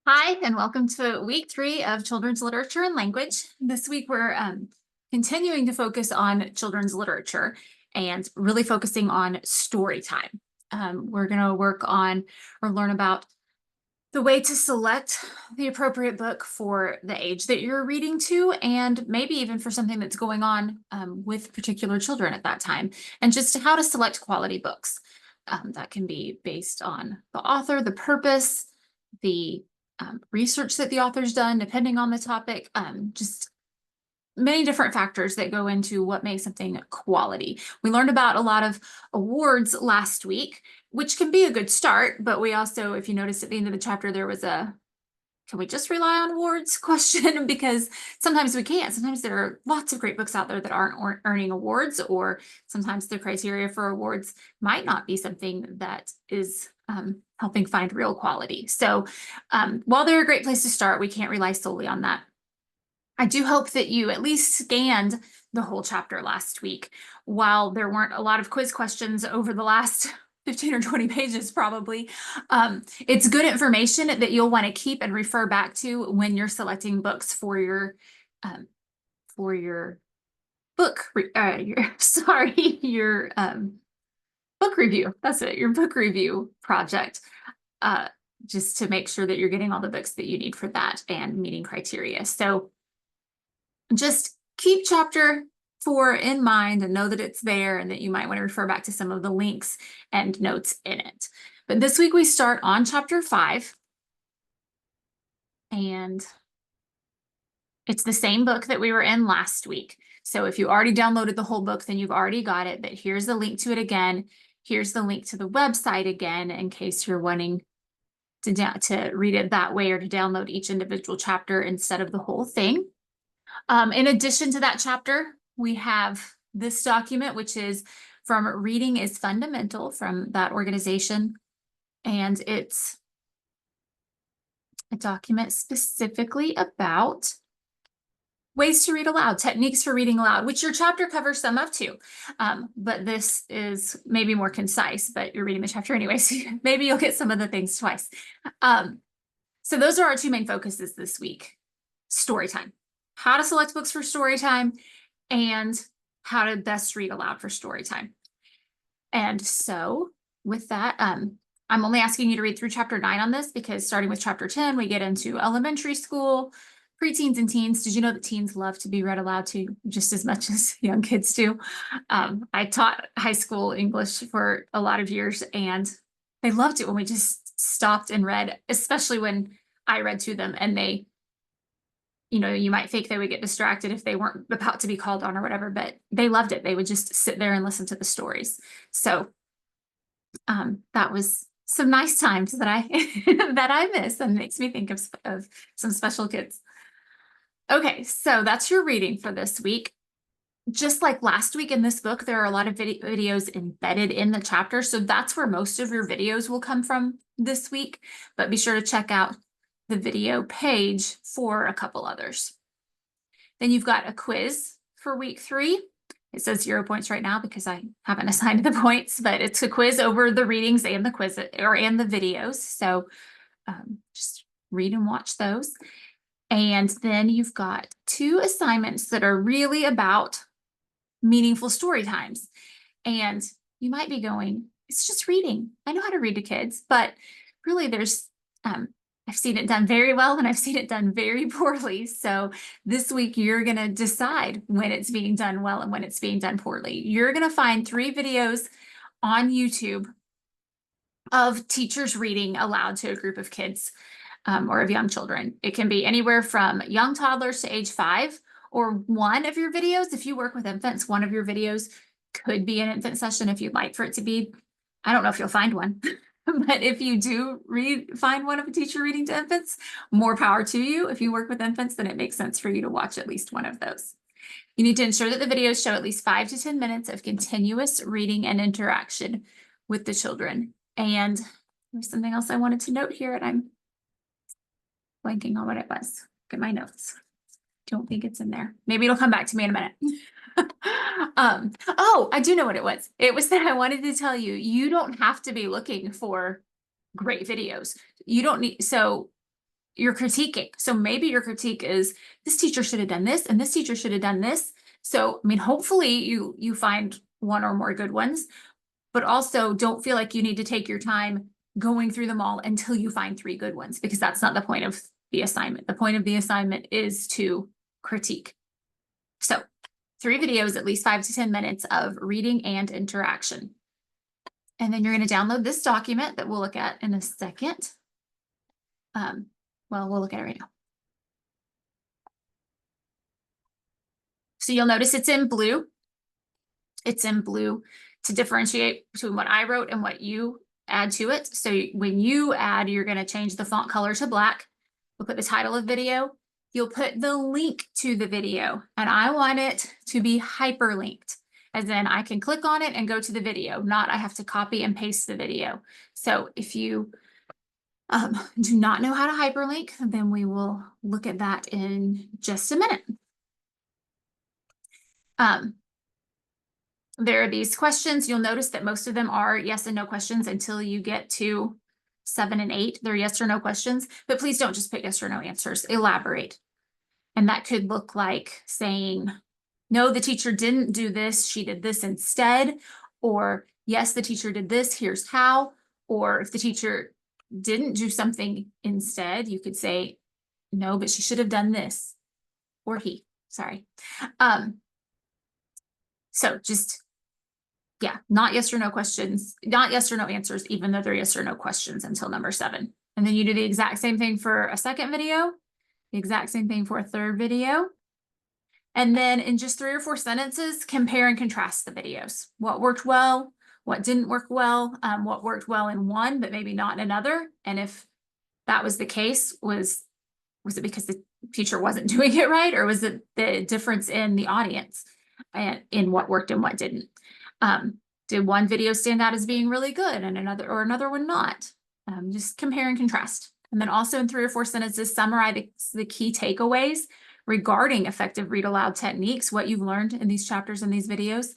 Hi, and welcome to week 3 of Children's Literature and Language. This week, we're continuing to focus on children's literature and really focusing on story time. We're going to work on or learn about the way to select the appropriate book for the age that you're reading to, and maybe even for something that's going on with particular children at that time, and just how to select quality books. That can be based on the author, the purpose, the research that the author's done, depending on the topic, just many different factors that go into what makes something quality. We learned about a lot of awards last week, which can be a good start, but we also, if you notice at the end of the chapter, there was a can we just rely on awards question? Because sometimes we can't. Sometimes there are lots of great books out there that aren't earning awards, or sometimes the criteria for awards might not be something that is helping find real quality. So while they're a great place to start, we can't rely solely on that. I do hope that you at least scanned the whole chapter last week. While there weren't a lot of quiz questions over the last 15 or 20 pages, probably, it's good information that you'll want to keep and refer back to when you're selecting books for your book, your book review. That's it, your book review project. Just to make sure that you're getting all the books that you need for that and meeting criteria. So just keep chapter 4 in mind and know that it's there and that you might want to refer back to some of the links and notes in it. But this week we start on chapter 5. And it's the same book that we were in last week. So if you already downloaded the whole book, then you've already got it. But here's the link to it again. Here's the link to the website again, in case you're wanting to read it that way or to download each individual chapter instead of the whole thing. In addition to that chapter, we have this document, which is from Reading is Fundamental from that organization. And it's a document specifically about ways to read aloud, techniques for reading aloud, which your chapter covers some of too. But this is maybe more concise, but you're reading the chapter anyway, so maybe you'll get some of the things twice. So those are our two main focuses this week. Story time, how to select books for story time, and how to best read aloud for story time. And so with that, I'm only asking you to read through chapter 9 on this, because starting with chapter 10, we get into elementary school, preteens and teens. Did you know that teens love to be read aloud to just as much as young kids do? I taught high school English for a lot of years, and they loved it when we just stopped and read, especially when I read to them and they, you might think they would get distracted if they weren't about to be called on or whatever, but they loved it. They would just sit there and listen to the stories. So that was some nice times that I that I miss, and makes me think of some special kids. Okay, so that's your reading for this week. Just like last week in this book, there are a lot of videos embedded in the chapter, so that's where most of your videos will come from this week, but be sure to check out the video page for a couple others. Then you've got a quiz for week 3. It says 0 points right now because I haven't assigned the points, but it's a quiz over the readings and the quiz and the videos. So just read and watch those. And then you've got 2 assignments that are really about meaningful story times. And you might be going, it's just reading. I know how to read to kids, but really there's, I've seen it done very well and I've seen it done very poorly. So this week you're going to decide when it's being done well and when it's being done poorly. You're going to find 3 videos on YouTube of teachers reading aloud to a group of kids or of young children. It can be anywhere from young toddlers to age 5, or one of your videos. If you work with infants, one of your videos could be an infant session if you'd like for it to be. I don't know if you'll find one, but if you do find one of a teacher reading to infants, more power to you. If you work with infants, then it makes sense for you to watch at least one of those. You need to ensure that the videos show at least 5 to 10 minutes of continuous reading and interaction with the children. And there's something else I wanted to note here, and I'm blanking on what it was. Look at my notes. Don't think it's in there. Maybe it'll come back to me in a minute. Oh, I do know what it was. It was that I wanted to tell you, you don't have to be looking for great videos. You don't need, so you're critiquing. So maybe your critique is this teacher should have done this and this teacher should have done this. So, I mean, hopefully you find one or more good ones, but also don't feel like you need to take your time going through them all until you find 3 good ones, because that's not the point of the assignment. The point of the assignment is to critique. So 3 videos, at least 5 to 10 minutes of reading and interaction. And then you're going to download this document that we'll look at in a second. Well, we'll look at it right now. So you'll notice it's in blue. It's in blue to differentiate between what I wrote and what you add to it. So when you add, you're going to change the font color to black. We'll put the title of video. You'll put the link to the video, and I want it to be hyperlinked, as in I can click on it and go to the video, not I have to copy and paste the video. So if you do not know how to hyperlink, then we will look at that in just a minute. There are these questions. You'll notice that most of them are yes and no questions until you get to 7 and 8. They're yes or no questions, but please don't just put yes or no answers. Elaborate. And that could look like saying, no, the teacher didn't do this. She did this instead. Or yes, the teacher did this. Here's how. Or if the teacher didn't do something instead, you could say, no, but she should have done this. Or he, sorry. So just, yeah, not yes or no questions, not yes or no answers, even though they're yes or no questions until number 7. And then you do the exact same thing for a second video, the exact same thing for a third video. And then in just 3 or 4 sentences, compare and contrast the videos. What worked well, what didn't work well, what worked well in one, but maybe not in another. And if that was the case, was it because the teacher wasn't doing it right? Or was it the difference in the audience and in what worked and what didn't? Did one video stand out as being really good and another one not? Just compare and contrast. And then also in 3 or 4 sentences, summarize the key takeaways regarding effective read aloud techniques, what you've learned in these chapters and these videos,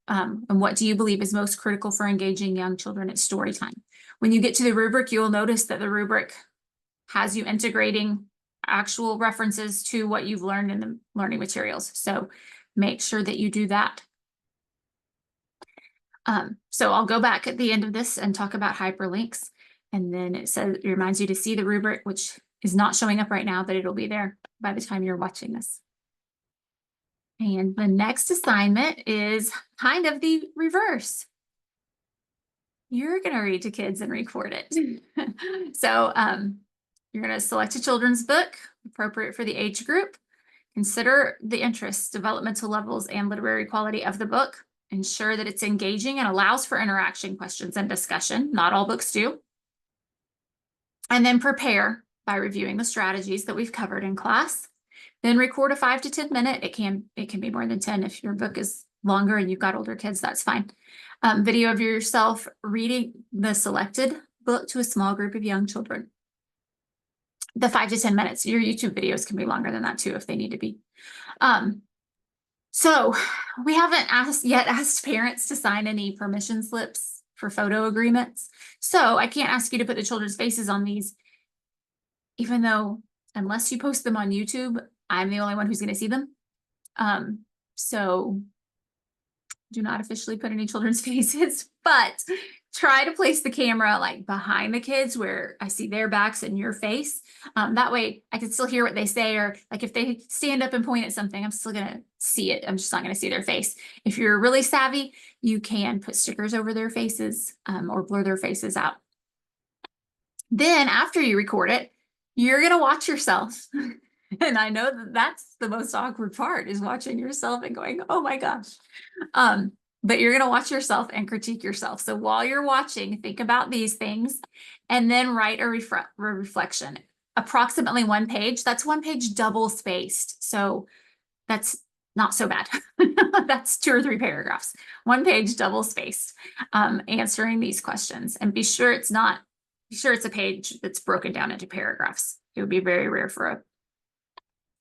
and what do you believe is most critical for engaging young children at story time. When you get to the rubric, you'll notice that the rubric has you integrating actual references to what you've learned in the learning materials. So make sure that you do that. So I'll go back at the end of this and talk about hyperlinks. And then it reminds you to see the rubric, which is not showing up right now, but it'll be there by the time you're watching this. And the next assignment is kind of the reverse. You're going to read to kids and record it. So you're going to select a children's book appropriate for the age group. Consider the interests, developmental levels, and literary quality of the book. Ensure that it's engaging and allows for interaction, questions, and discussion. Not all books do. And then prepare by reviewing the strategies that we've covered in class. Then record a 5 to 10 minute. It can be more than 10 if your book is longer and you've got older kids, that's fine. Video of yourself reading the selected book to a small group of young children. The 5 to 10 minutes, your YouTube videos can be longer than that too if they need to be. So we haven't yet asked parents to sign any permission slips for photo agreements. So I can't ask you to put the children's faces on these, even though unless you post them on YouTube, I'm the only one who's going to see them. So do not officially put any children's faces, but try to place the camera like behind the kids where I see their backs and your face. That way I can still hear what they say, or like if they stand up and point at something, I'm still going to see it. I'm just not going to see their face. If you're really savvy, you can put stickers over their faces or blur their faces out. Then after you record it, you're going to watch yourself. And I know that that's the most awkward part, is watching yourself and going, oh my gosh. But you're going to watch yourself and critique yourself. So while you're watching, think about these things and then write a reflection. Approximately 1 page. That's 1 page double spaced. So that's not so bad. That's 2 or 3 paragraphs. 1 page double spaced, answering these questions. And be sure it's a page that's broken down into paragraphs. It would be very rare for a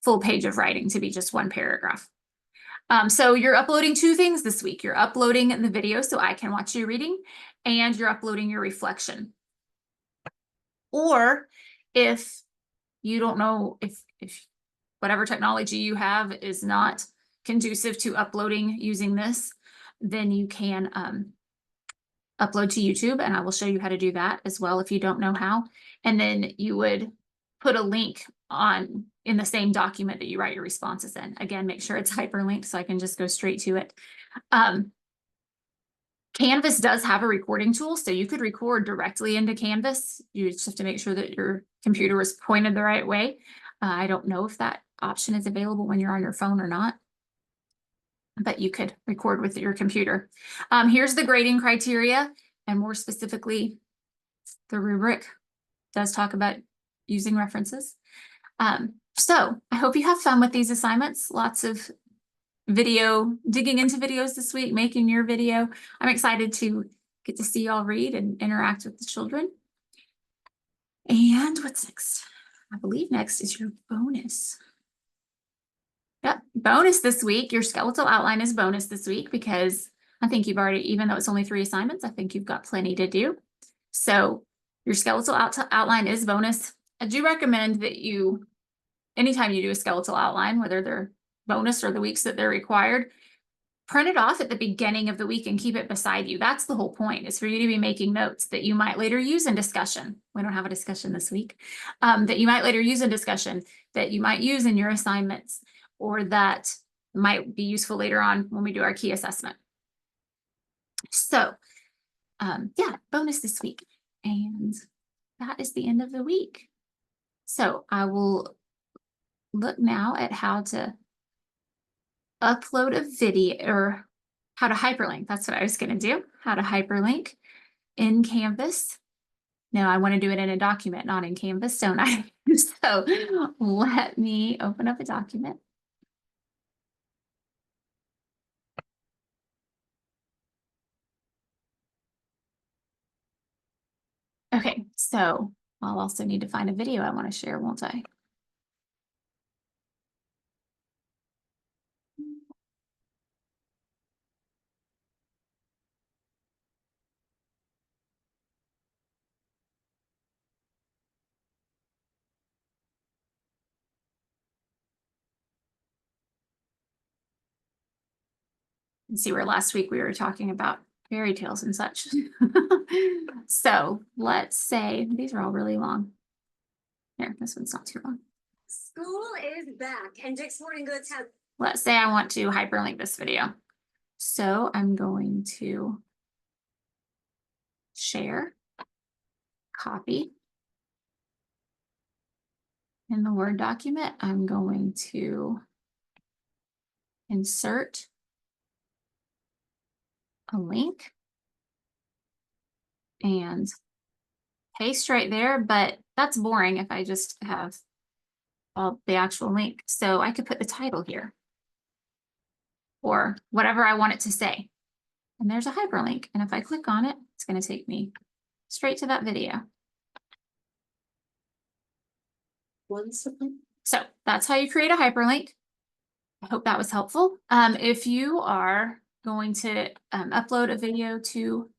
full page of writing to be just 1 paragraph. So you're uploading 2 things this week. You're uploading the video so I can watch you reading, and you're uploading your reflection. Or if you don't know if whatever technology you have is not conducive to uploading using this, then you can upload to YouTube, and I will show you how to do that as well if you don't know how. And then you would put a link in the same document that you write your responses in. Again, make sure it's hyperlinked so I can just go straight to it. Canvas does have a recording tool, so you could record directly into Canvas. You just have to make sure that your computer is pointed the right way. I don't know if that option is available when you're on your phone or not, but you could record with your computer. Here's the grading criteria, and more specifically, the rubric does talk about using references. So I hope you have fun with these assignments. Lots of digging into videos this week, making your video. I'm excited to get to see y'all read and interact with the children. And what's next? I believe next is your bonus. Yep, bonus this week. Your skeletal outline is bonus this week because I think you've already, even though it's only 3 assignments, I think you've got plenty to do. So your skeletal outline is bonus. I do recommend that anytime you do a skeletal outline, whether they're bonus or the weeks that they're required, print it off at the beginning of the week and keep it beside you. That's the whole point, is for you to be making notes that you might later use in discussion. We don't have a discussion this week. That you might later use in discussion, that you might use in your assignments, or that might be useful later on when we do our key assessment. So yeah, bonus this week. And that is the end of the week. So I will look now at how to upload a video, or how to hyperlink. That's what I was going to do. How to hyperlink in Canvas. No, I want to do it in a document, not in Canvas, don't I? So let me open up a document. Okay, so I'll also need to find a video I want to share, won't I? And see where last week we were talking about fairy tales and such. So let's say, these are all really long. Here, this one's not too long. School is back, and Dick's Sporting Goods has. Let's say I want to hyperlink this video. So I'm going to share, copy. In the Word document, I'm going to insert a link and paste right there, but that's boring if I just have the actual link. So I could put the title here or whatever I want it to say. And there's a hyperlink. And if I click on it, it's going to take me straight to that video. So that's how you create a hyperlink. I hope that was helpful. If you are going to upload a video to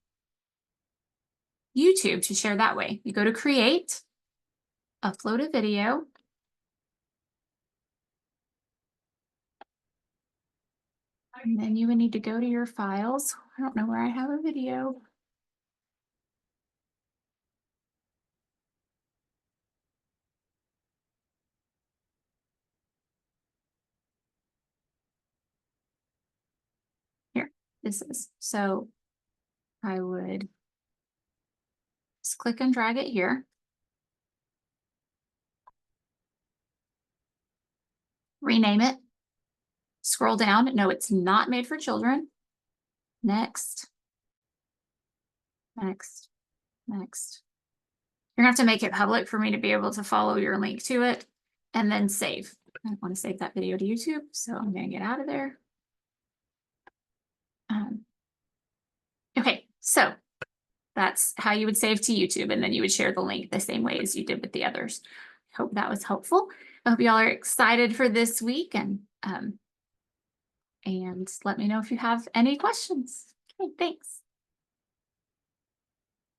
YouTube to share that way, you go to Create, Upload a Video. And then you would need to go to your files. I don't know where I have a video. Here, this is. So I would just click and drag it here. Rename it. Scroll down. No, it's not made for children. Next. Next. Next. You're gonna have to make it public for me to be able to follow your link to it, and then save. I want to save that video to YouTube, so I'm gonna get out of there. Okay, so that's how you would save to YouTube, and then you would share the link the same way as you did with the others. Hope that was helpful. I hope y'all are excited for this week, and let me know if you have any questions. Okay, thanks.